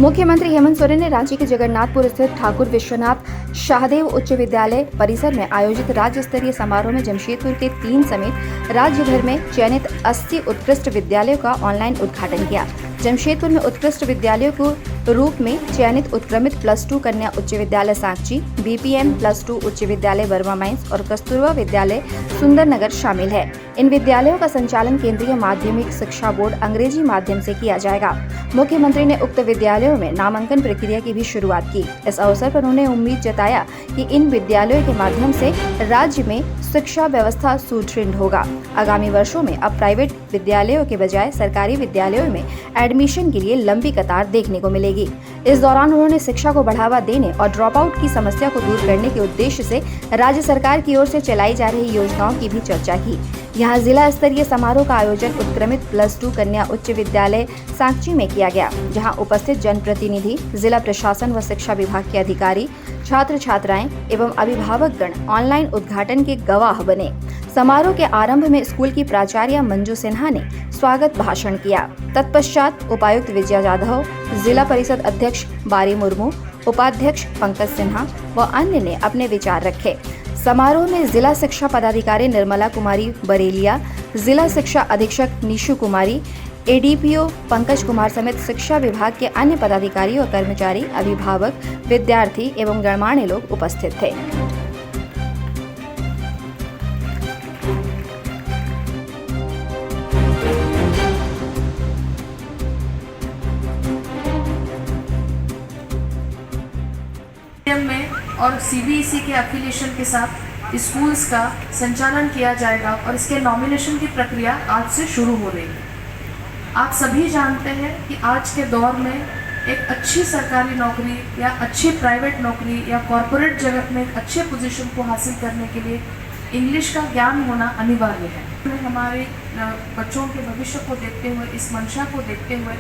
मुख्यमंत्री हेमंत सोरेन ने रांची के जगन्नाथपुर स्थित ठाकुर विश्वनाथ शाहदेव उच्च विद्यालय परिसर में आयोजित राज्य स्तरीय समारोह में जमशेदपुर के 3 समेत राज्य भर में चयनित 80 उत्कृष्ट विद्यालयों का ऑनलाइन उद्घाटन किया। जमशेदपुर में उत्कृष्ट विद्यालयों के रूप में चयनित उत्क्रमित +2 कन्या उच्च विद्यालय सांची, बीपीएम +2 उच्च विद्यालय वर्मा माइंस और कस्तूरबा विद्यालय सुंदरनगर शामिल है। इन विद्यालयों का संचालन केंद्रीय माध्यमिक शिक्षा बोर्ड अंग्रेजी माध्यम से किया जाएगा। मुख्यमंत्री ने उक्त विद्यालयों में नामांकन प्रक्रिया की भी शुरुआत की। इस अवसर पर उन्होंने उम्मीद जताया कि इन विद्यालयों के माध्यम से राज्य में शिक्षा व्यवस्था सुदृढ़ होगा। आगामी वर्षों में अब प्राइवेट विद्यालयों के बजाय सरकारी विद्यालयों में एडमिशन के लिए लंबी कतार देखने को मिलेगी। इस दौरान उन्होंने शिक्षा को बढ़ावा देने और ड्रॉप आउट की समस्या को दूर करने के उद्देश्य से राज्य सरकार की ओर से चलाई जा रही योजनाओं की भी चर्चा की। यहाँ जिला स्तरीय समारोह का आयोजन उत्क्रमित +2 कन्या उच्च विद्यालय सांची में किया गया, जहाँ उपस्थित जनप्रतिनिधि, जिला प्रशासन व शिक्षा विभाग के अधिकारी, छात्र छात्राएं एवं अभिभावकगण ऑनलाइन उद्घाटन के गवाह बने। समारोह के आरंभ में स्कूल की प्राचार्य मंजू सिन्हा ने स्वागत भाषण किया। तत्पश्चात उपायुक्त विजया जाधव, जिला परिषद अध्यक्ष बारी मुर्मू, उपाध्यक्ष पंकज सिन्हा व अन्य ने अपने विचार रखे। समारोह में जिला शिक्षा पदाधिकारी निर्मला कुमारी बरेलिया, जिला शिक्षा अधीक्षक निशु कुमारी, एडीपीओ पंकज कुमार समेत शिक्षा विभाग के अन्य पदाधिकारी और कर्मचारी, अभिभावक, विद्यार्थी एवं गणमान्य लोग उपस्थित थे। में और सीबीएसई के एफिलिएशन के साथ स्कूल्स का संचालन किया जाएगा और इसके नॉमिनेशन की प्रक्रिया आज से शुरू हो रही है। आप सभी जानते हैं कि आज के दौर में एक अच्छी सरकारी नौकरी या अच्छी प्राइवेट नौकरी या कॉरपोरेट जगत में एक अच्छे पोजीशन को हासिल करने के लिए इंग्लिश का ज्ञान होना अनिवार्य है। हमारे बच्चों के भविष्य को देखते हुए, इस मंशा को देखते हुए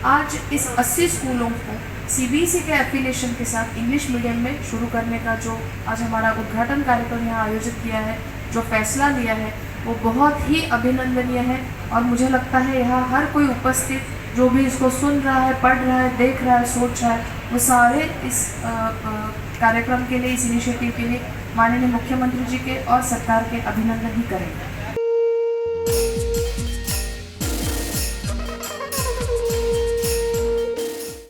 आज इस 80 स्कूलों को सीबीएसई के एफिलिएशन के साथ इंग्लिश मीडियम में शुरू करने का जो आज हमारा उद्घाटन कार्यक्रम यहाँ आयोजित किया है, जो फैसला लिया है, वो बहुत ही अभिनंदनीय है। और मुझे लगता है यहाँ हर कोई उपस्थित जो भी इसको सुन रहा है, पढ़ रहा है, देख रहा है, सोच रहा है, वो सारे इस कार्यक्रम के लिए, इस इनिशिएटिव के लिए माननीय मुख्यमंत्री जी के और सरकार के अभिनंदन ही करेंगे।